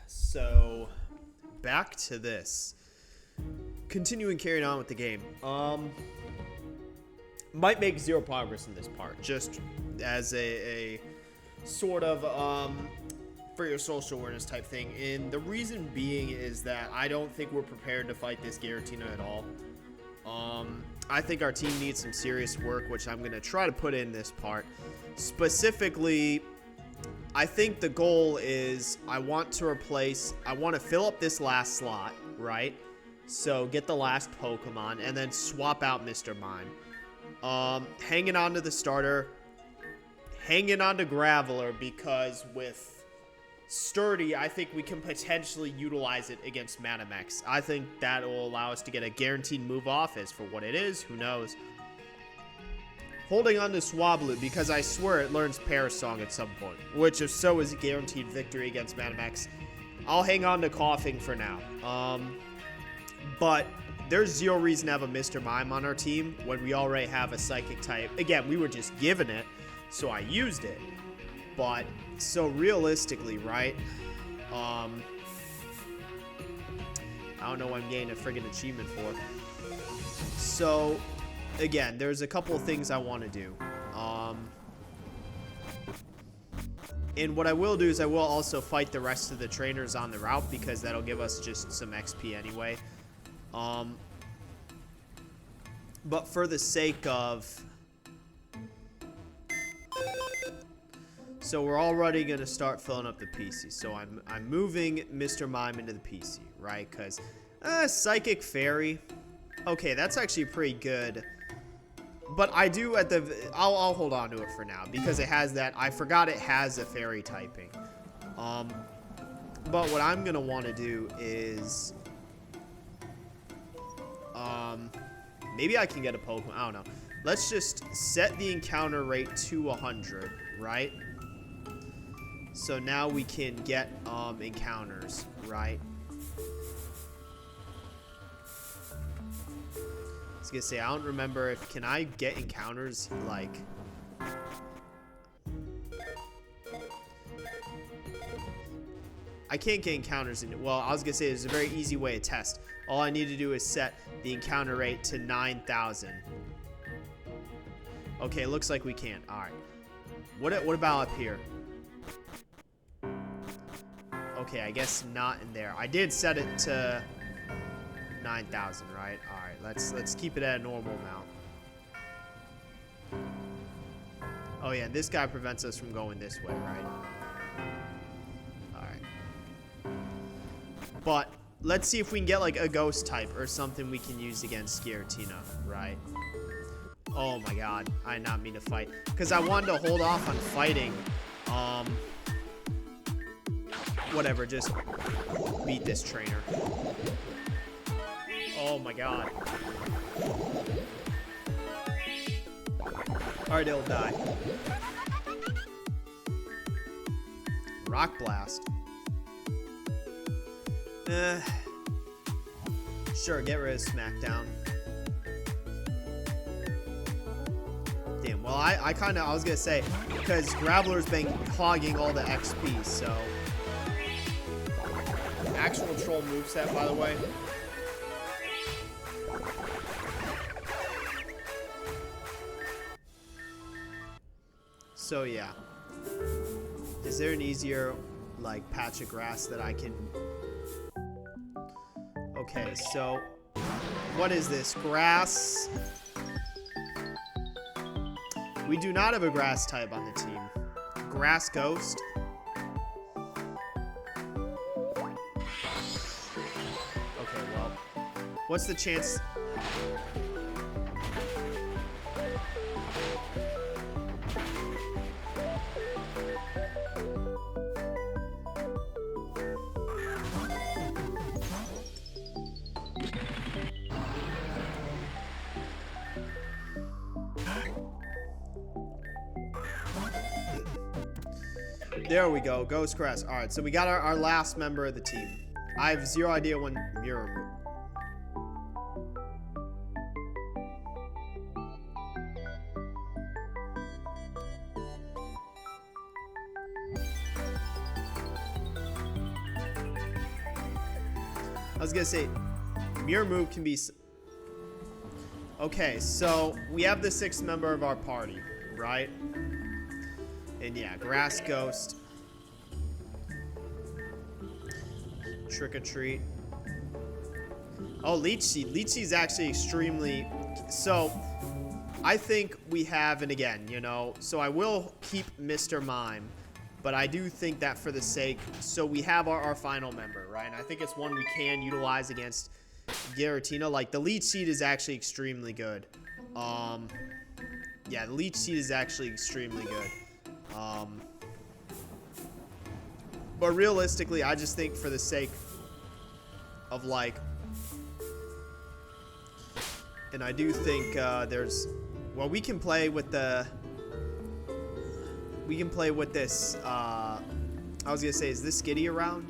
So, back to this. Continuing carrying on with the game. Might make zero progress in this part, just as a sort of for your social awareness type thing. And the reason being is that I don't think we're prepared to fight this Giratina at all. I think our team needs some serious work, which I'm going to try to put in this part. Specifically, I think the goal is I want to fill up this last slot, right? So get the last Pokemon and then swap out Mr. Mime. Hanging on to the starter, hanging on to Graveler, because with Sturdy, I think we can potentially utilize it against Manamex. I think that will allow us to get a guaranteed move off. As for what it is, who knows. Holding on to Swablu, because I swear it learns Parasong at some point, which if so is a guaranteed victory against Manamex. I'll hang on to Coughing for now. But there's zero reason to have a Mr. Mime on our team when we already have a Psychic type. Again, we were just given it, so I used it. But, so realistically, right? I don't know what I'm getting a friggin' achievement for. So, again, there's a couple of things I want to do. And what I will do is I will also fight the rest of the trainers on the route, because that'll give us just some XP anyway. But for the sake of... So we're already going to start filling up the PC. So I'm moving Mr. Mime into the PC, right? Because Psychic Fairy. Okay, that's actually pretty good. But I do I'll hold on to it for now, because it has that. I forgot it has a Fairy typing. But what I'm going to want to do is... maybe I can get a Pokemon. I don't know. Let's just set the encounter rate to 100, right? So now we can get encounters, right? I was gonna say, I don't remember if can I get encounters like I can't get encounters in it. Well, I was gonna say there's a very easy way to test. All I need to do is set the encounter rate to 9,000. Okay, looks like we can. All right. What about up here? Okay, I guess not in there. I did set it to 9,000, right? All right, let's keep it at a normal amount. Oh yeah, this guy prevents us from going this way, right? All right. But let's see if we can get like a ghost type or something we can use against Giratina, right? Oh my god, I did not mean to fight. Because I wanted to hold off on fighting. Whatever, just beat this trainer. Oh my god. Alright, it'll die. Rock Blast. Sure, get rid of Smackdown. Damn, well, I was gonna say, because Graveler's been hogging all the XP, so. Actual troll moveset, by the way. So, yeah. Is there an easier, like, patch of grass that I can... Okay, so... What is this? Grass... We do not have a grass type on the team. Grass Ghost. Okay, well. What's the chance? There we go, Ghost Grass. Alright, so we got our last member of the team. I have zero idea when Mirror. I was gonna say, mirror move can be... Okay, so we have the 6th member of our party, right? And yeah, Grass Ghost. Trick or Treat. Oh, Leech Seed. Leech Seed is actually extremely... So, I think we have, and again, you know, so I will keep Mr. Mime, but I do think that for the sake... So we have our final member, right? And I think it's one we can utilize against Giratina. Like, the Leech Seed is actually extremely good. Yeah, the Leech Seed is actually extremely good. But realistically, I just think for the sake of, like... And I do think there's... Well, we can play with the... We can play with this... I was going to say, is this Skitty around?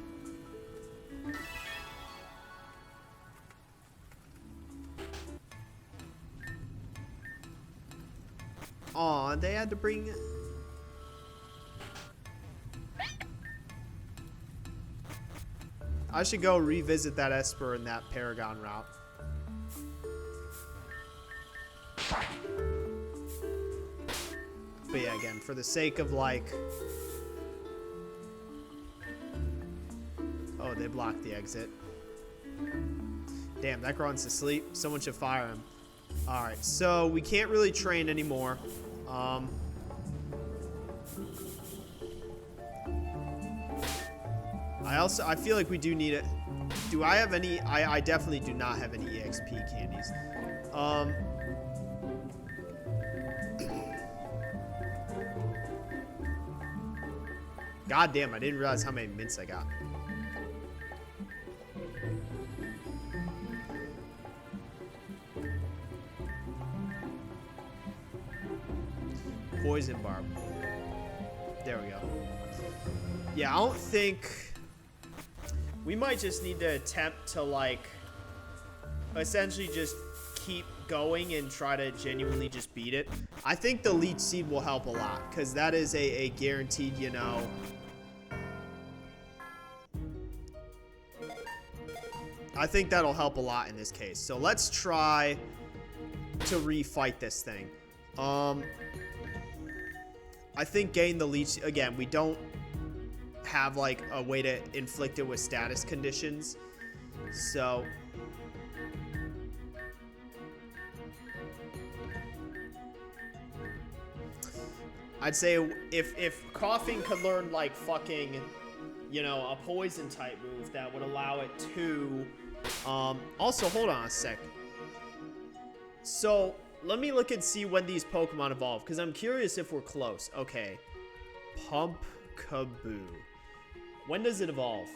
Aw, they had to bring... I should go revisit that Esper and that Paragon route. But yeah, again, for the sake of like... Oh, they blocked the exit. Damn, that Grunt's asleep. Someone should fire him. Alright, so we can't really train anymore. I feel like we do need it. Do I have any? I definitely do not have any EXP candies. God damn, I didn't realize how many mints I got. Poison barb. There we go. Yeah, I don't think... We might just need to attempt to, like, essentially just keep going and try to genuinely just beat it. I think the Leech Seed will help a lot, because that is a guaranteed, you know... I think that'll help a lot in this case. So let's try to refight this thing. I think gain the Leech... Again, we don't have, like, a way to inflict it with status conditions. So... I'd say if Coughing could learn, like, fucking, you know, a poison type move that would allow it to... Also, hold on a sec. So, let me look and see when these Pokemon evolve, because I'm curious if we're close. Okay. Pump Kaboo. When does it evolve?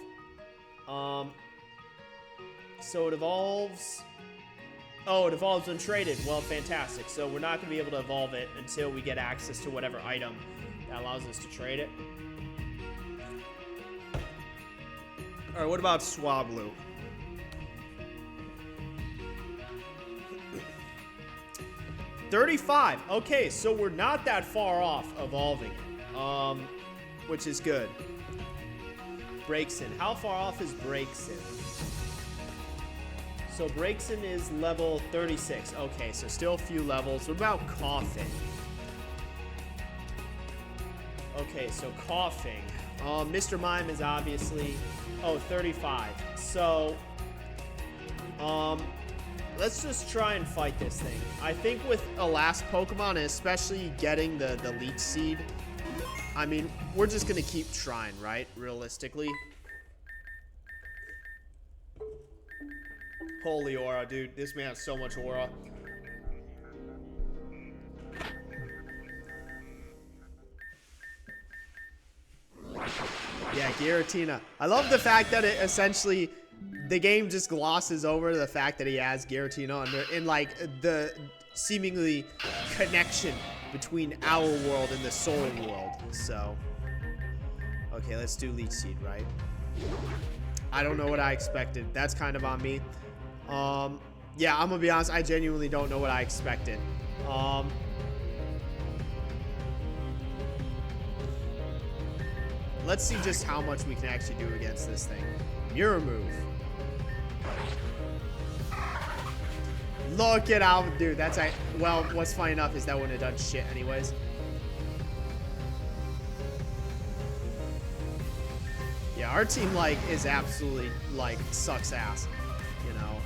So it evolves... Oh, it evolves when traded. Well, fantastic. So we're not going to be able to evolve it until we get access to whatever item that allows us to trade it. Alright, what about Swablu? $35. Okay, so we're not that far off evolving it. Which is good. Braixen. How far off is Braixen? So Braixen is level 36. Okay, so still a few levels. What about Coughing? Okay, so Coughing. Mr. Mime is obviously... Oh, 35. So... let's just try and fight this thing. I think with a last Pokemon, and especially getting the Leech Seed, I mean, we're just going to keep trying, right? Realistically. Holy aura, dude. This man has so much aura. Yeah, Giratina. I love the fact that it essentially... The game just glosses over the fact that he has Giratina in like the seemingly connection between our world and the Soul world. So, okay, let's do Leech Seed, right? I don't know what I expected. That's kind of on me. Yeah, I'm gonna be honest. I genuinely don't know what I expected. Let's see just how much we can actually do against this thing. Mirror move. Look at how, dude, that's well, what's funny enough is that wouldn't have done shit anyways. Yeah, our team, like, is absolutely, like, sucks ass, you know.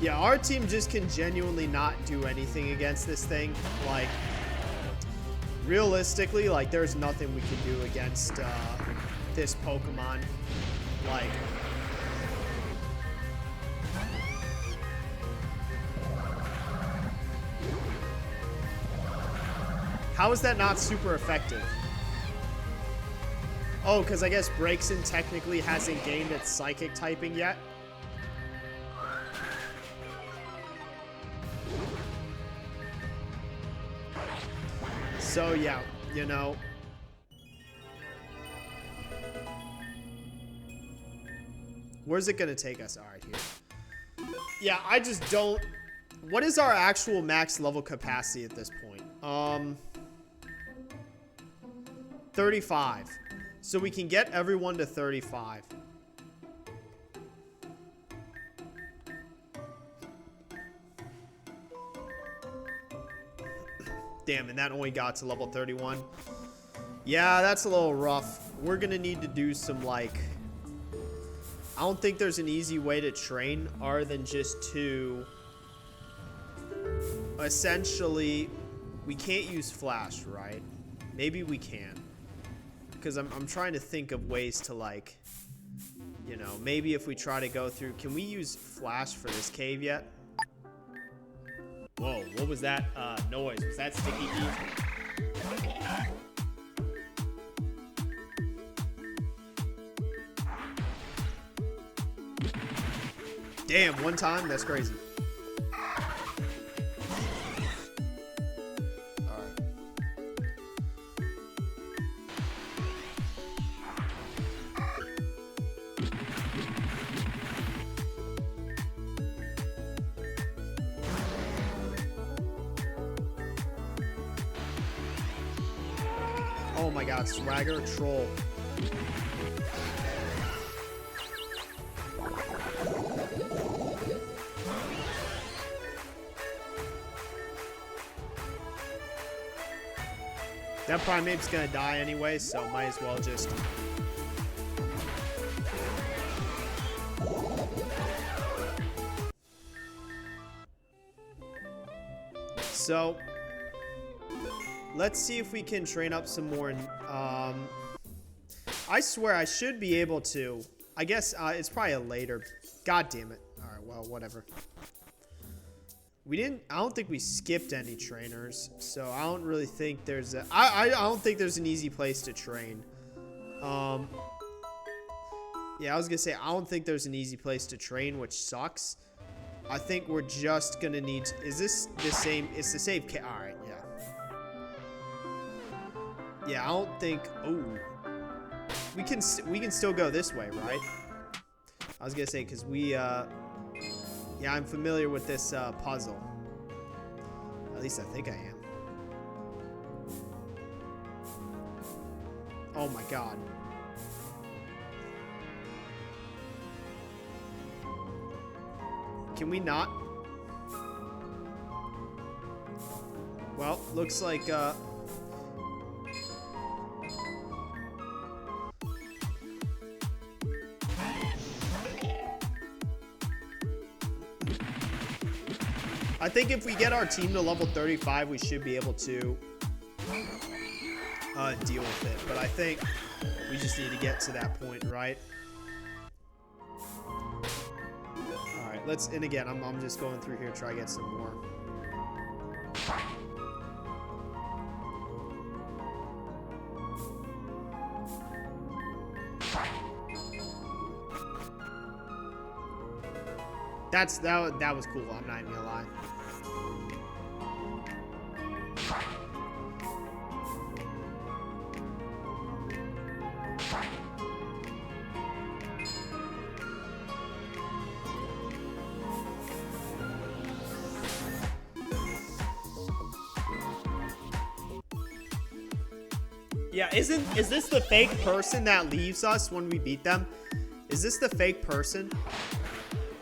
Yeah, our team just can genuinely not do anything against this thing. Like, realistically, like, there's nothing we can do against this Pokemon. Like, how is that not super effective? Oh, because I guess Braixen technically hasn't gained its Psychic typing yet. So, yeah, you know. Where's it going to take us? All right, here. Yeah, I just don't... What is our actual max level capacity at this point? 35. So we can get everyone to 35. Damn, and that only got to level 31. Yeah, that's a little rough. We're gonna need to do some, like... I don't think there's an easy way to train other than just to... Essentially, we can't use Flash, right? Maybe we can. Because I'm trying to think of ways to, like... You know, maybe if we try to go through... Can we use Flash for this cave yet? Whoa, what was that noise? Was that Sticky Pete? Damn, one time? That's crazy. Oh my god, Swagger Troll. That Primate's gonna die anyway, so might as well just... So... Let's see if we can train up some more. I swear I should be able to. I guess it's probably a later. God damn it. Alright, well, whatever. We didn't... I don't think we skipped any trainers. So I don't really think there's a... I don't think there's an easy place to train. Yeah, I was gonna say, I don't think there's an easy place to train, which sucks. I think we're just gonna need... Is this the same... It's the same... Alright, yeah. Yeah, I don't think... Oh. We can still go this way, right? I was gonna say, because we... Yeah, I'm familiar with this puzzle. At least I think I am. Oh my god. Can we not? Well, looks like... I think if we get our team to level 35, we should be able to deal with it. But I think we just need to get to that point, right? All right, let's... And again, I'm just going through here to try to get some more. That was cool. I'm not even gonna lie. Yeah, is this the fake person that leaves us when we beat them? Is this the fake person?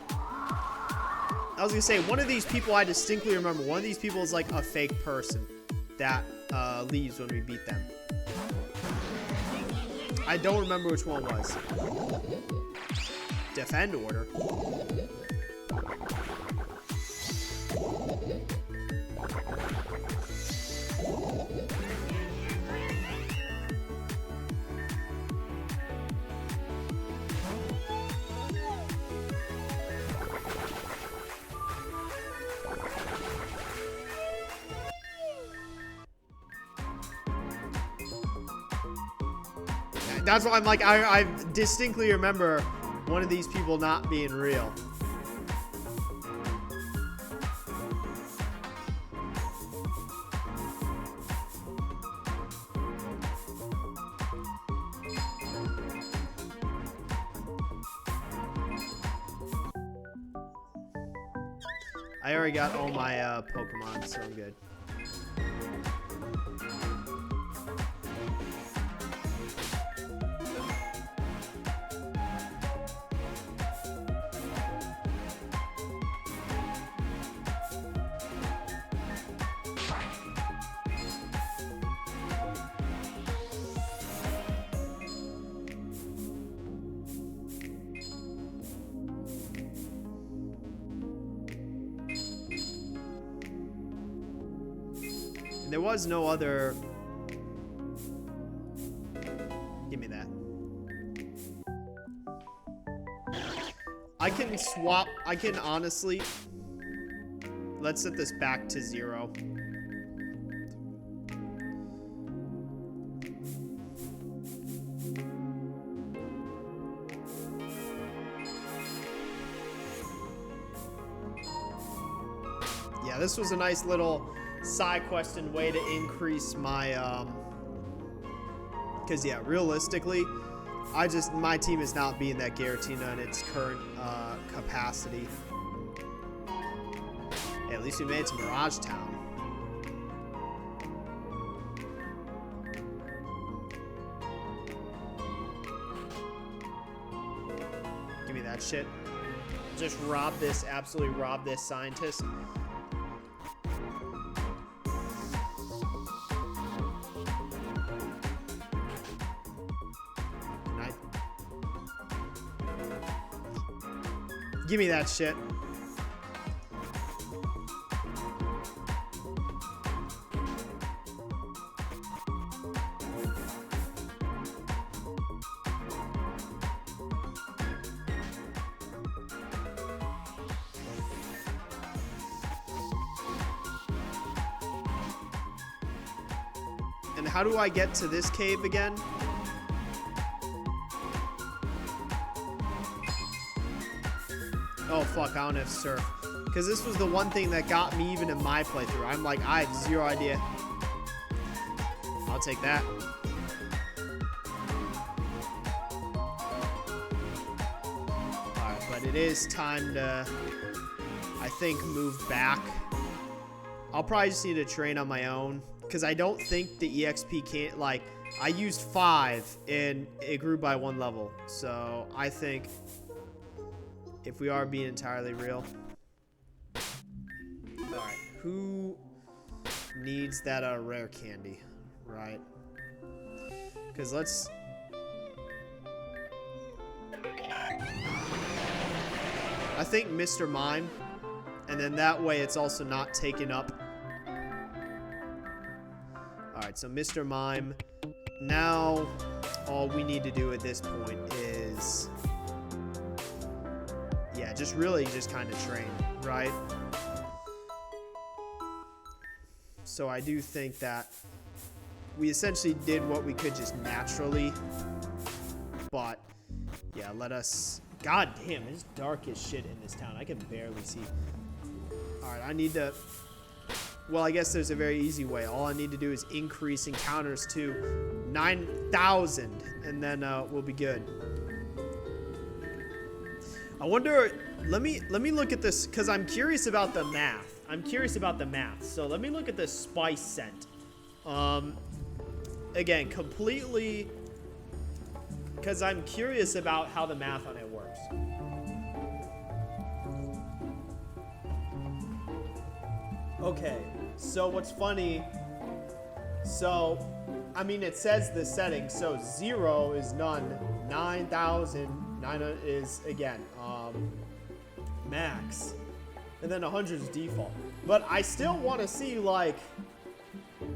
I was gonna say, one of these people I distinctly remember. One of these people is like a fake person that leaves when we beat them. I don't remember which one was. Defend order. That's why I'm like, I distinctly remember one of these people not being real. I already got all my Pokemon, so I'm good. There was no other... Give me that. I can swap... I can honestly... Let's set this back to 0. Yeah, this was a nice little... side quest and way to increase my because yeah, realistically my team is not being that Giratina in its current capacity. Hey, at least we made it to Mirage Town. Give me that shit. Just absolutely rob this scientist. Give me that shit. And how do I get to this cave again? Oh fuck, I don't have surf. Because this was the one thing that got me even in my playthrough. I'm like, I have zero idea. I'll take that. Alright, but it is time to, I think, move back. I'll probably just need to train on my own. Because I don't think the EXP can't, like, I used 5 and it grew by 1 level. So I think... if we are being entirely real. Alright, who needs that rare candy? Right. Because let's... I think Mr. Mime. And then that way it's also not taken up. Alright, so Mr. Mime. Now, all we need to do at this point is... yeah, just really just kind of train, right? So I do think that we essentially did what we could just naturally. But, yeah, let us... God damn, it's dark as shit in this town. I can barely see. Alright, I need to... well, I guess there's a very easy way. All I need to do is increase encounters to 9,000, and then we'll be good. I wonder, let me look at this, because I'm curious about the math. So let me look at the spice scent. again, completely, because I'm curious about how the math on it works. Okay, so what's funny, so, I mean, it says the settings, so 0 is none, 9,900 is, again, max, and then 100 is default. But I still want to see, like,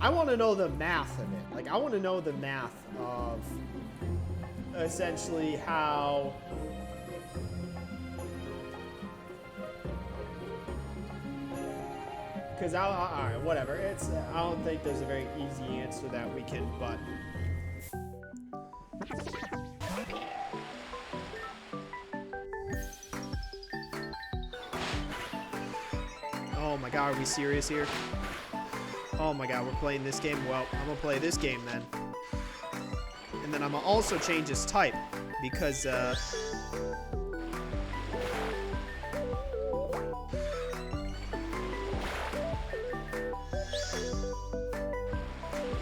I want to know the math of it. Like, I want to know the math of, essentially, how... Because all right, whatever. I don't think there's a very easy answer that we can, but oh my god, are we serious here? Oh my god, we're playing this game. Well, I'm gonna play this game then, and then I'm gonna also change its type because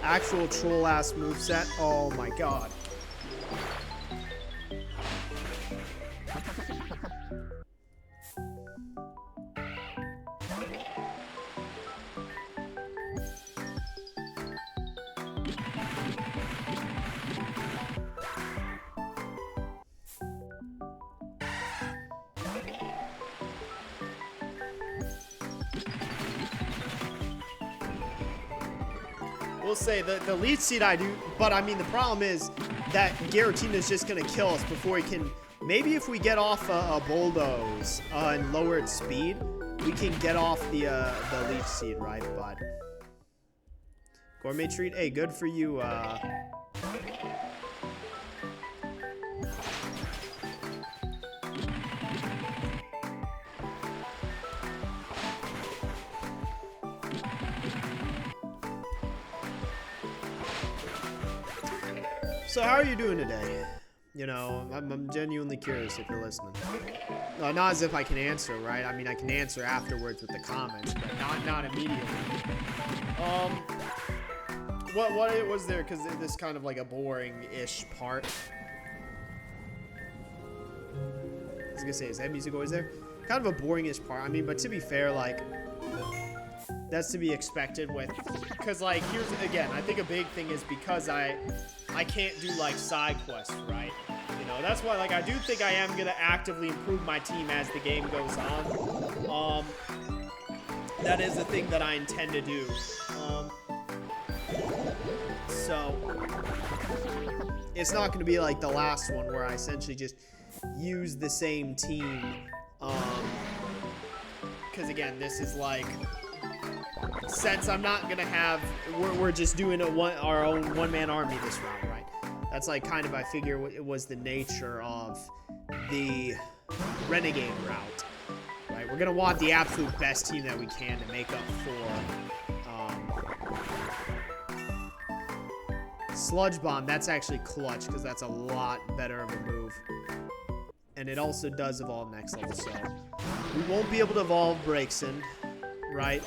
actual troll-ass moveset. Oh my god. We'll say the lead seed I do, but I mean the problem is that Giratina is just gonna kill us before he can. Maybe if we get off a bulldoze and lower its speed, we can get off the leech seed, right? But gourmet treat, hey, good for you. So how are you doing today? You know, I'm genuinely curious if you're listening. Not as if I can answer, right? I mean, I can answer afterwards with the comments, but not immediately. What was there? Because this kind of like a boring-ish part. I was gonna say, is that music always there? Kind of a boring-ish part. I mean, but to be fair, like, that's to be expected with, because like, here's, again, I think a big thing is because I can't do like side quests, right? You know, that's why, like, I do think I am gonna actively improve my team as the game goes on. That is the thing that I intend to do. So it's not gonna be like the last one where I essentially just use the same team. Because again, this is like, since I'm not gonna have, we're just doing our own one-man army this round, right? That's like kind of, I figure it was the nature of the Renegade route, right? We're gonna want the absolute best team that we can to make up for Sludge Bomb. That's actually clutch because that's a lot better of a move, and it also does evolve next level, so we won't be able to evolve Braixen, right?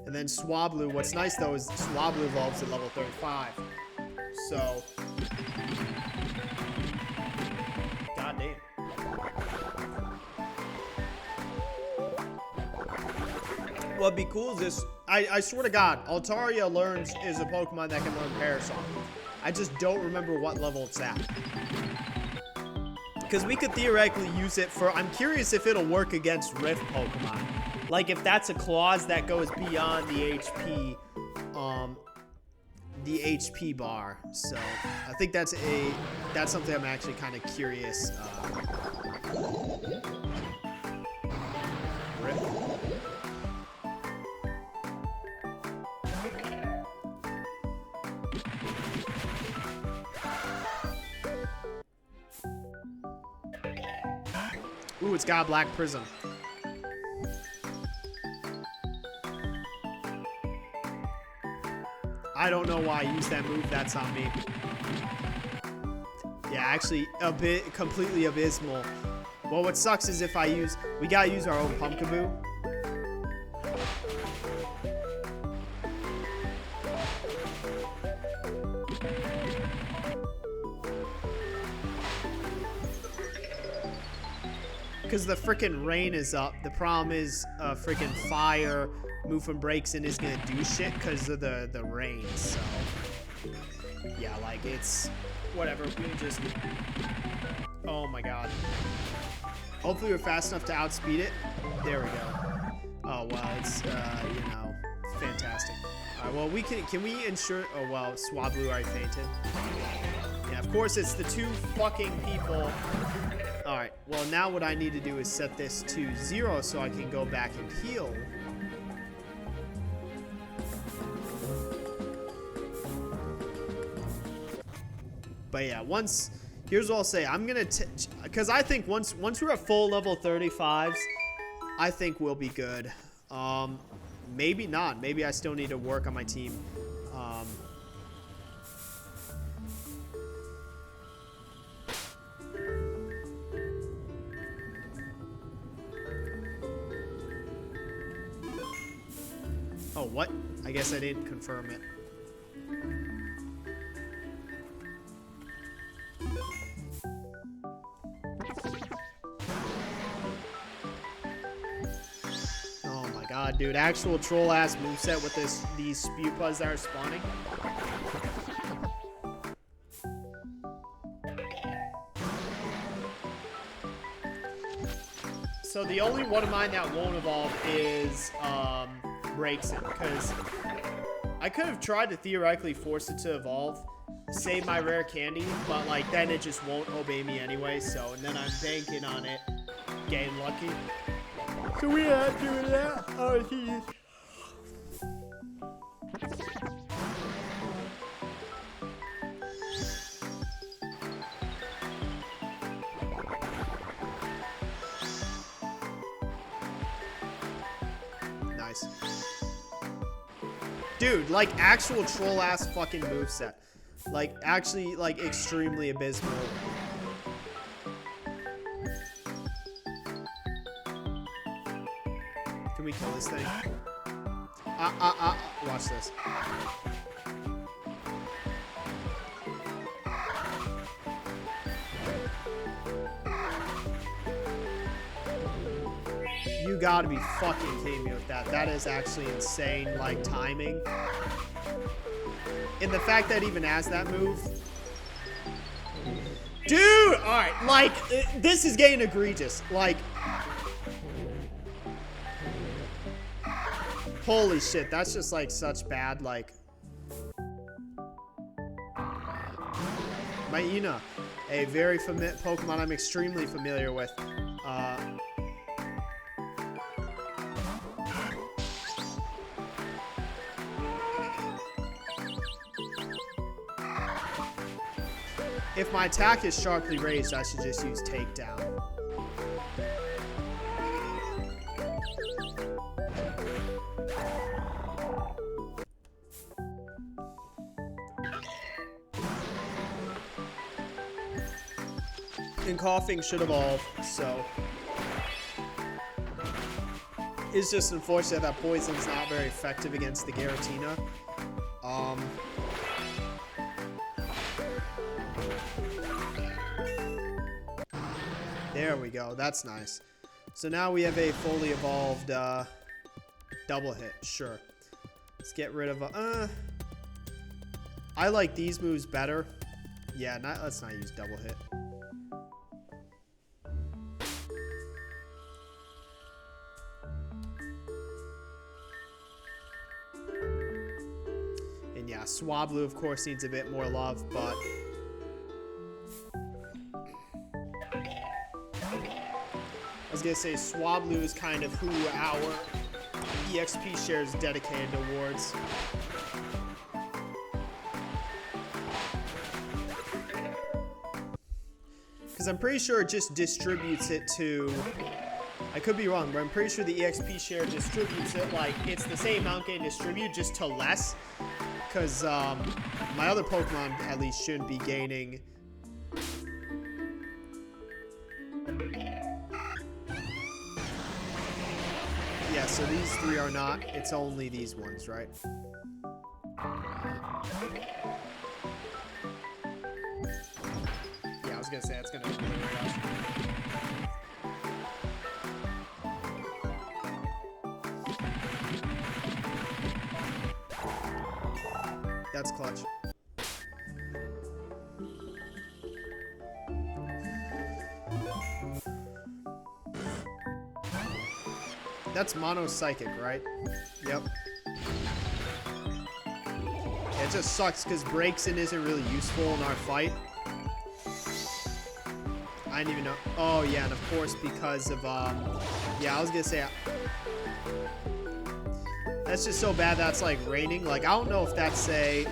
And then Swablu, what's nice though is Swablu evolves at level 35. So, god damn. What'd be cool is this, I swear to god, Altaria is a Pokemon that can learn Parasol. I just don't remember what level it's at. Because we could theoretically use it for, I'm curious if it'll work against Rift Pokemon. Like if that's a clause that goes beyond the HP bar. So I think that's something I'm actually kind of curious. Rift. Ooh, it's got a Black Prism. I don't know why I used that move. That's on me. Yeah, actually, completely abysmal. Well, what sucks is if I use... We gotta use our own Pumpkaboo. Because the freaking rain is up. The problem is freaking fire moving breaks and is gonna do shit because of the rain. So yeah, like it's whatever. We just oh my god. Hopefully we're fast enough to outspeed it. There we go. Oh well, it's you know, fantastic. All right, well we can we ensure? Oh well, Swablu already fainted. Yeah, of course it's the two fucking people. Alright, well now what I need to do is set this to 0 so I can go back and heal. But yeah, here's what I'll say. I'm gonna, because I think once we're at full level 35s, I think we'll be good. Maybe not. Maybe I still need to work on my team. Oh, what? I guess I didn't confirm it. Oh my god, dude. Actual troll-ass moveset with these Spupas that are spawning. So the only one of mine that won't evolve is, breaks it, because I could have tried to theoretically force it to evolve, save my rare candy, but like then it just won't obey me anyway, so and then I'm banking on it getting lucky. So we are doing that. Oh jeez. Nice. Dude, like actual troll ass fucking moveset. Like actually like extremely abysmal. Can we kill this thing? Watch this. You gotta be fucking kidding me with that. That is actually insane, like, timing. And the fact that it even has that move. Dude! Alright, like, this is getting egregious. Like, holy shit, that's just, like, such bad, like... Maina, a very Pokemon I'm extremely familiar with. If my attack is sharply raised, I should just use takedown. And coughing should evolve, so it's just unfortunate that poison's not very effective against the Giratina. There we go. That's nice. So now we have a fully evolved double hit. Sure. Let's get rid of... I like these moves better. Yeah, let's not use double hit. And yeah, Swablu, of course, needs a bit more love, but... I was gonna say Swablu is kind of who our EXP share is dedicated towards. Because I'm pretty sure it just distributes it to... I could be wrong, but I'm pretty sure the EXP share distributes it like it's the same amount getting distributed, just to less. Because my other Pokemon at least shouldn't be gaining... Yeah, so these 3 are not. It's only these ones, right? Yeah, I was gonna say it's gonna be really rush. That's clutch. That's mono psychic, right? Yep. Yeah, it just sucks because breaks in isn't really useful in our fight. I didn't even know. Oh yeah, and of course because of yeah, I was gonna say that's just so bad that's like raining. Like I don't know if that's a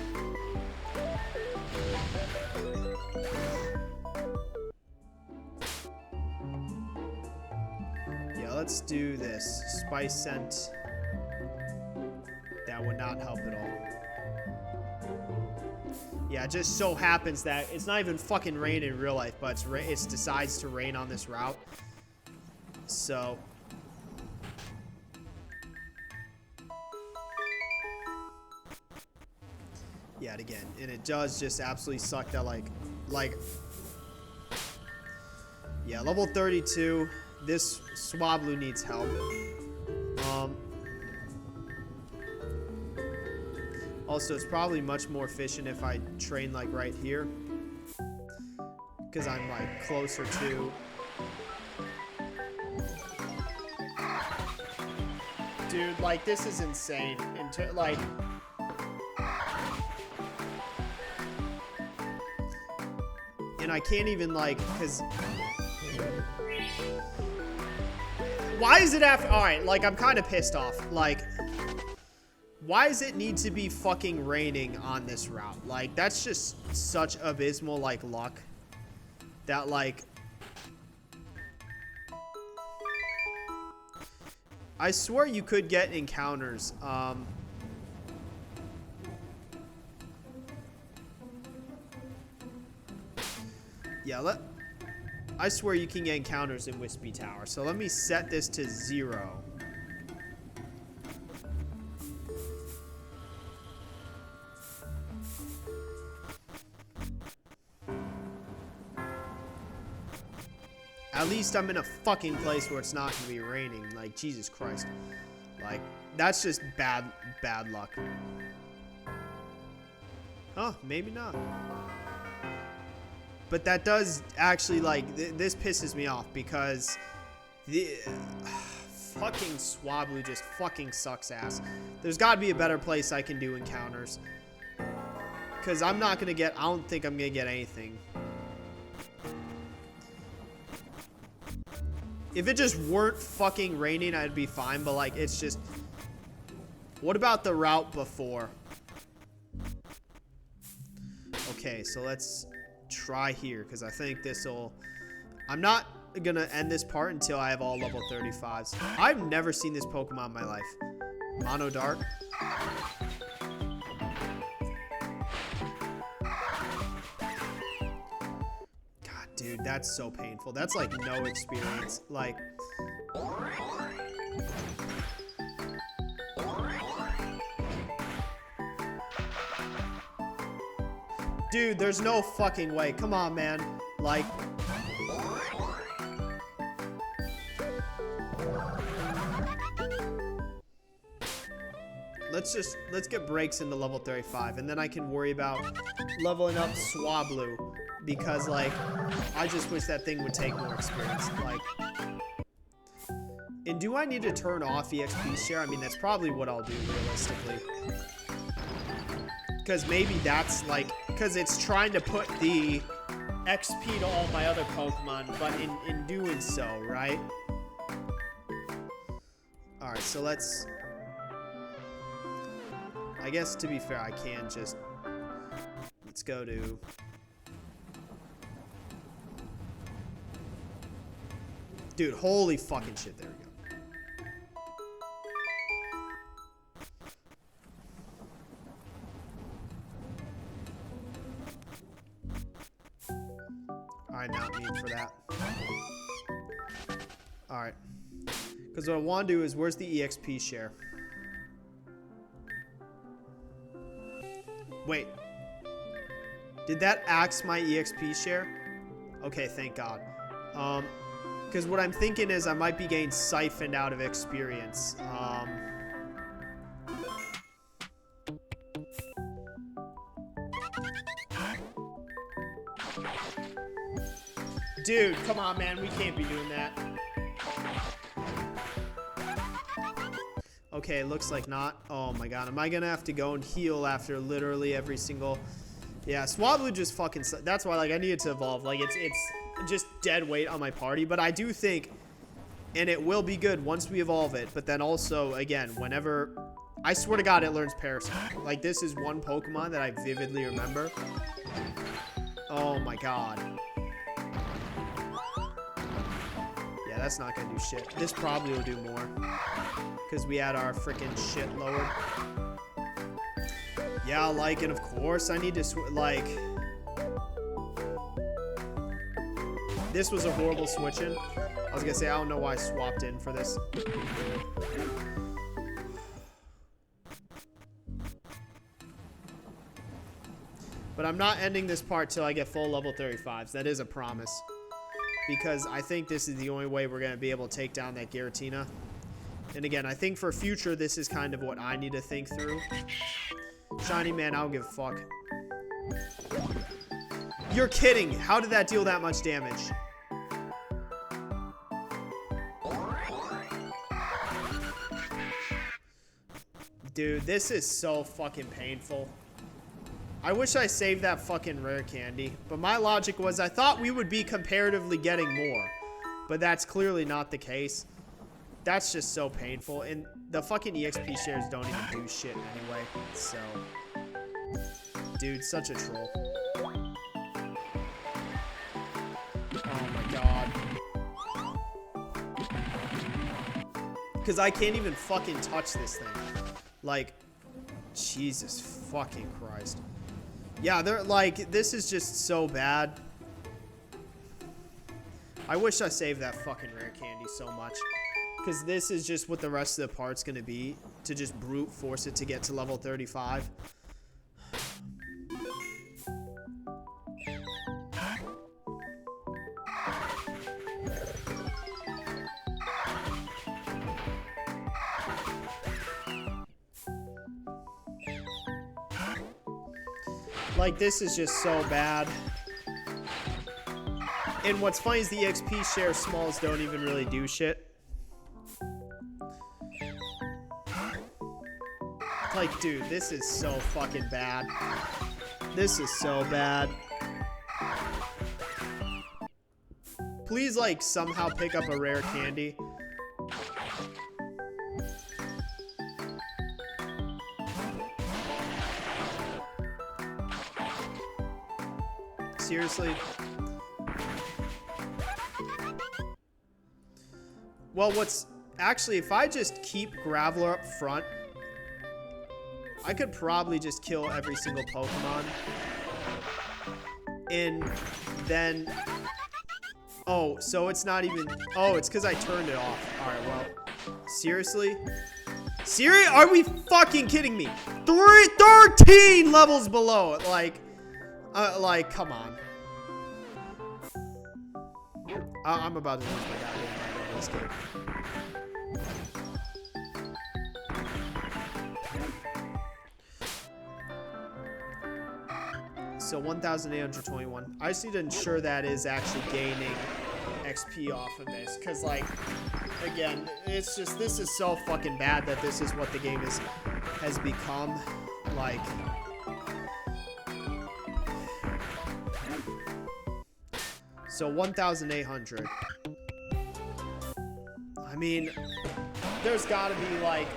let's do this. Spice scent. That would not help at all. Yeah, it just so happens that it's not even fucking rain in real life, but it decides to rain on this route. So. Yet again. And it does just absolutely suck that like. Yeah, level 32. This Swablu needs help. Also, it's probably much more efficient if I train like right here, because I'm like closer to. Dude, like this is insane. Like. And I can't even like, because. Why is it after? Alright, like, I'm kind of pissed off. Like, why does it need to be fucking raining on this route? Like, that's just such abysmal, like, luck. That, like... I swear you could get encounters. Yeah, I swear you can get encounters in Wispy Tower. So let me set this to 0. At least I'm in a fucking place where it's not gonna be raining. Like, Jesus Christ. Like, that's just bad luck. Huh, maybe not. But that does actually, like, this pisses me off because the fucking Swablu just fucking sucks ass. There's got to be a better place I can do encounters. Because I'm not going to get, I don't think I'm going to get anything. If it just weren't fucking raining, I'd be fine. But, like, it's just, what about the route before? Okay, so let's try here, because I think this'll... I'm not gonna end this part until I have all level 35s. I've never seen this Pokemon in my life. Mono Dark. God, dude, that's so painful. That's like no experience. Like... Dude, there's no fucking way. Come on, man. Like... Let's get breaks into level 35, and then I can worry about leveling up Swablu, because, like, I just wish that thing would take more experience. Like... And do I need to turn off EXP share? I mean, that's probably what I'll do, realistically. Because maybe that's like, because it's trying to put the XP to all my other Pokemon, but in doing so, right? Alright, so let's, I guess to be fair, I can just, let's go to, dude, holy fucking shit, there we go. I not mean for that. Alright. Because what I want to do is, where's the EXP share? Wait. Did that axe my EXP share? Okay, thank God. Because what I'm thinking is I might be getting siphoned out of experience. Dude, come on, man. We can't be doing that. Okay, looks like not. Oh my God. Am I going to have to go and heal after literally every single... Yeah, Swablu just fucking... That's why, like, I needed to evolve. Like, it's just dead weight on my party. But I do think... And it will be good once we evolve it. But then also, again, whenever... I swear to God, it learns Parasite. Like, this is one Pokemon that I vividly remember. Oh my God. Yeah, that's not gonna do shit. This probably will do more. Because we had our freaking shit lowered. Yeah, like, and of course I need to like... This was a horrible switch-in. I was gonna say, I don't know why I swapped in for this. But I'm not ending this part till I get full level 35s. That is a promise. Because I think this is the only way we're gonna be able to take down that Giratina. And again, I think for future, this is kind of what I need to think through. Shiny man, I don't give a fuck. You're kidding. How did that deal that much damage? Dude, this is so fucking painful. I wish I saved that fucking rare candy. But my logic was I thought we would be comparatively getting more. But that's clearly not the case. That's just so painful. And the fucking EXP shares don't even do shit anyway. So, dude, such a troll. Oh my God. Because I can't even fucking touch this thing. Like, Jesus fucking Christ. Yeah, they're like, this is just so bad. I wish I saved that fucking rare candy so much. Because this is just what the rest of the part's going to be. To just brute force it to get to level 35. Like, this is just so bad. And what's funny is the EXP share smalls don't even really do shit. Like, dude, this is so fucking bad. This is so bad. Please, like, somehow pick up a rare candy. Seriously? Well, what's... Actually, if I just keep Graveler up front, I could probably just kill every single Pokemon. And then... Oh, so it's not even... Oh, it's because I turned it off. Alright, well... Seriously? Are we fucking kidding me? 13 levels below. Like, come on. I'm about to lose my goddamn mind on this game. So 1,821. I just need to ensure that is actually gaining XP off of this. Because, like, again, it's just, this is so fucking bad that this is what the game has become. Like... So 1,800. I mean, there's gotta be like,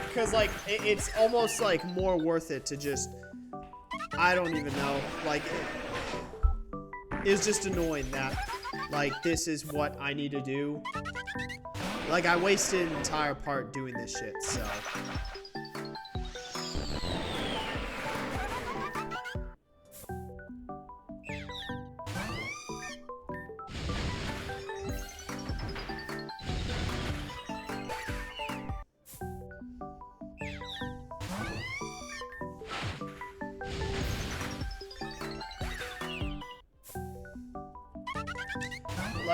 because like it's almost like more worth it to just, I don't even know, like it's just annoying that like this is what I need to do. Like I wasted an entire part doing this shit, so.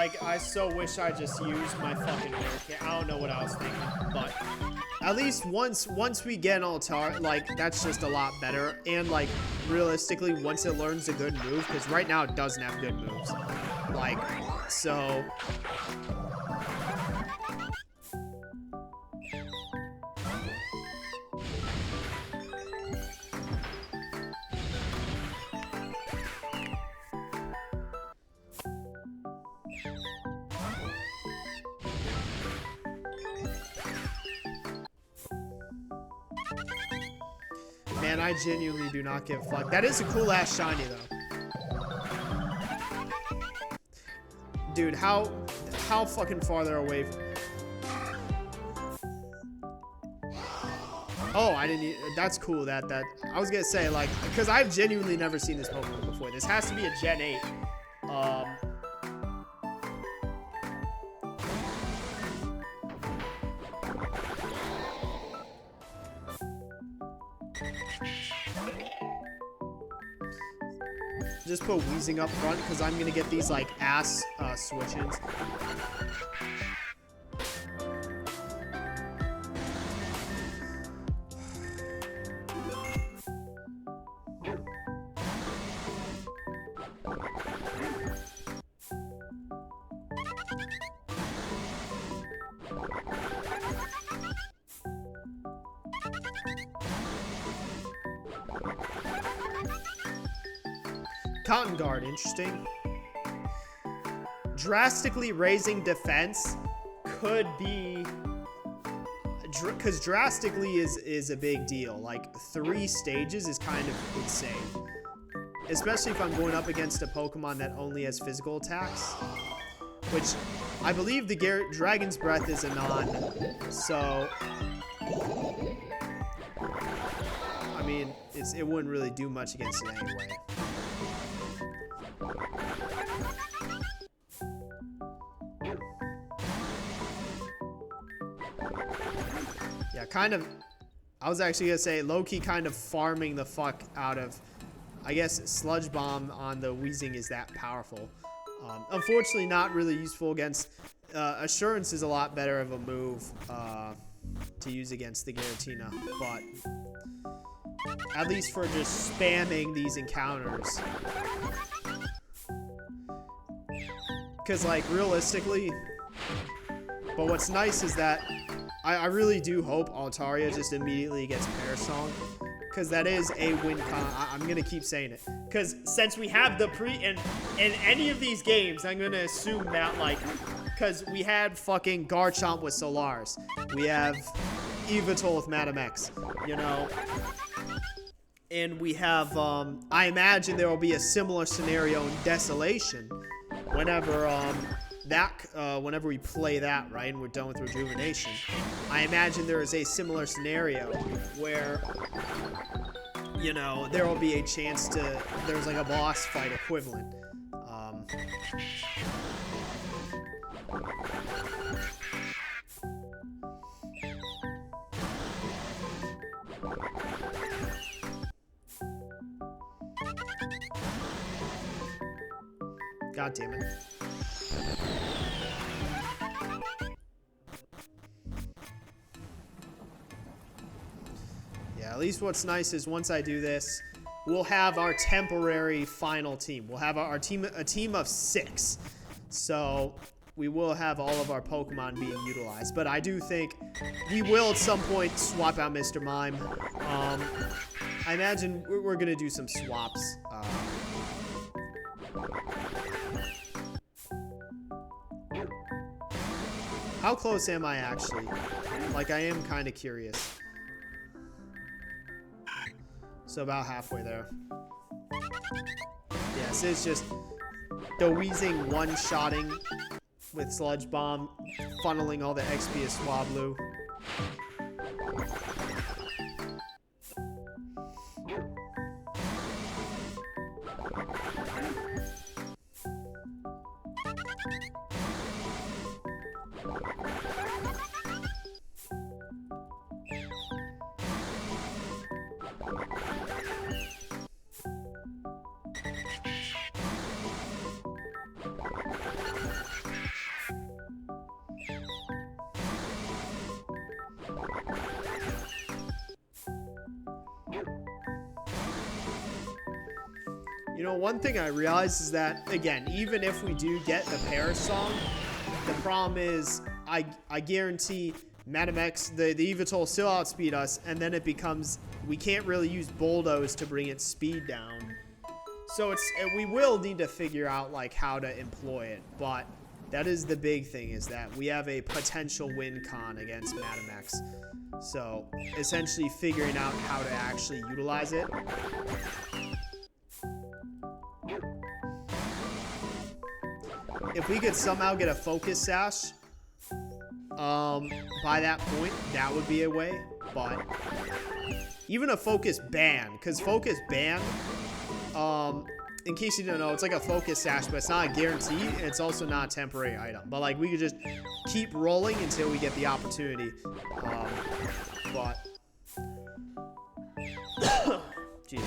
Like, I so wish I just used my fucking weird. I don't know what I was thinking, but at least once we get an Altar, like, that's just a lot better. And, like, realistically, once it learns a good move, because right now it doesn't have good moves. Like, so... Man, I genuinely do not give a fuck. That is a cool ass shiny though. Dude, how fucking far they're away from... Oh, I didn't... That's cool that... I was gonna say, like... Because I've genuinely never seen this Pokemon before. This has to be a Gen 8. Just put Weezing up front because I'm gonna get these like ass switch-ins. Cotton Guard, interesting. Drastically raising defense could be... Because drastically is a big deal. Like, 3 stages is kind of insane. Especially if I'm going up against a Pokemon that only has physical attacks. Which, I believe the Dragon's Breath is a non, so... I mean, it wouldn't really do much against it anyway. Yeah, kind of, I was actually gonna say low-key kind of farming the fuck out of, I guess Sludge Bomb on the Weezing is that powerful. Unfortunately not really useful against, Assurance is a lot better of a move to use against the Giratina, but at least for just spamming these encounters. Because, like, realistically, but what's nice is that I really do hope Altaria just immediately gets Parasong, because that is a win con. I'm going to keep saying it. Because since we have the in any of these games, I'm going to assume that, like, because we had fucking Garchomp with Solaris. We have Yveltal with Madam X, you know. And we have, I imagine there will be a similar scenario in Desolation whenever, whenever we play that, right, and we're done with Rejuvenation. I imagine there is a similar scenario where, you know, there will be a chance to, there's like a boss fight equivalent. God damn it. Yeah, at least what's nice is once I do this, we'll have our temporary final team. We'll have our team, a team of 6. So we will have all of our Pokemon being utilized. But I do think we will at some point swap out Mr. Mime. I imagine we're going to do some swaps. How close am I actually? Like, I am kind of curious. So about halfway there. Yes, it's just the Weezing one-shotting with Sludge Bomb, funneling all the XP as Swablu. You know, one thing I realized is that, again, even if we do get the Perish song, the problem is I guarantee Madam X, the Evital will still outspeed us, and then it becomes, we can't really use Bulldoze to bring its speed down. So we will need to figure out like how to employ it, but that is the big thing, is that we have a potential win con against Madam X. So essentially figuring out how to actually utilize it. If we could somehow get a Focus Sash by that point, that would be a way. But even a Focus Band, because Focus Band, in case you don't know, it's like a Focus Sash, but it's not a guarantee, and it's also not a temporary item. But like we could just keep rolling until we get the opportunity. But jeez.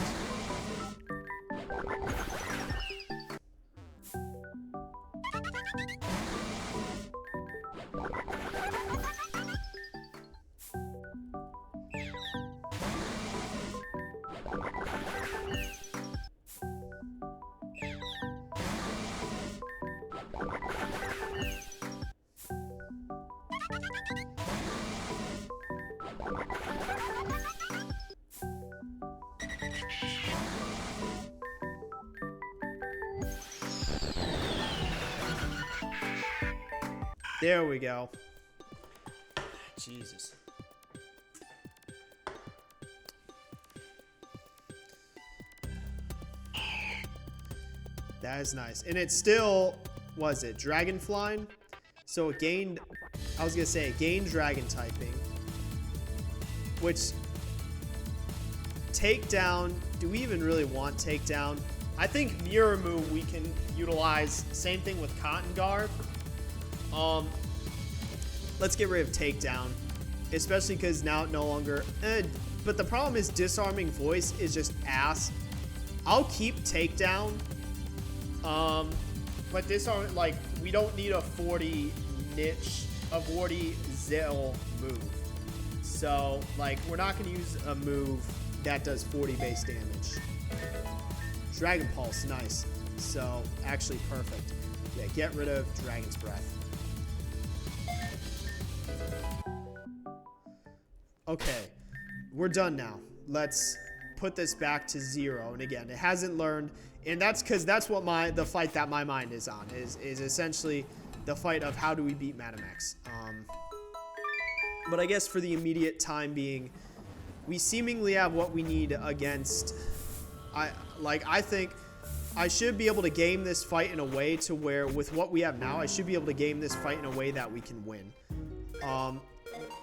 There we go. Jesus. That is nice. And it still, was it Dragonflying? So it gained, I was going to say, it gained Dragon typing. Which, Takedown, do we even really want Takedown? I think Mirror Move we can utilize. Same thing with Cotton Guard. Let's get rid of Takedown, especially because now it no longer. But the problem is Disarming Voice is just ass. I'll keep Takedown, but Disarm, like, we don't need a 40 Zill move. So like we're not gonna use a move that does 40 base damage. Dragon Pulse, nice. So actually perfect. Yeah, get rid of Dragon's Breath. Okay, we're done now. Let's put this back to 0. And again, it hasn't learned, and that's because that's what the fight that my mind is on, is essentially the fight of how do we beat Madam X. But I guess for the immediate time being, we seemingly have what we need against. I think I should be able to game this fight in a way to where, with what we have now, I should be able to game this fight in a way that we can win.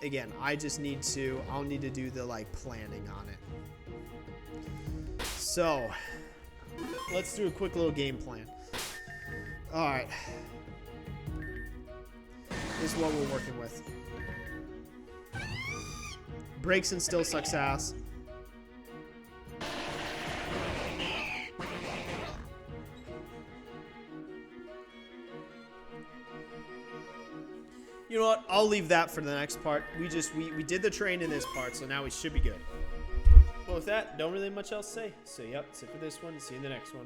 Again, I'll need to do the like planning on it. So, let's do a quick little game plan. All right. This is what we're working with. Breaks and still sucks ass. You know what? I'll leave that for the next part. We did the train in this part, so now we should be good. Well, with that, don't really have much else to say. So, yep, that's it for this one. See you in the next one.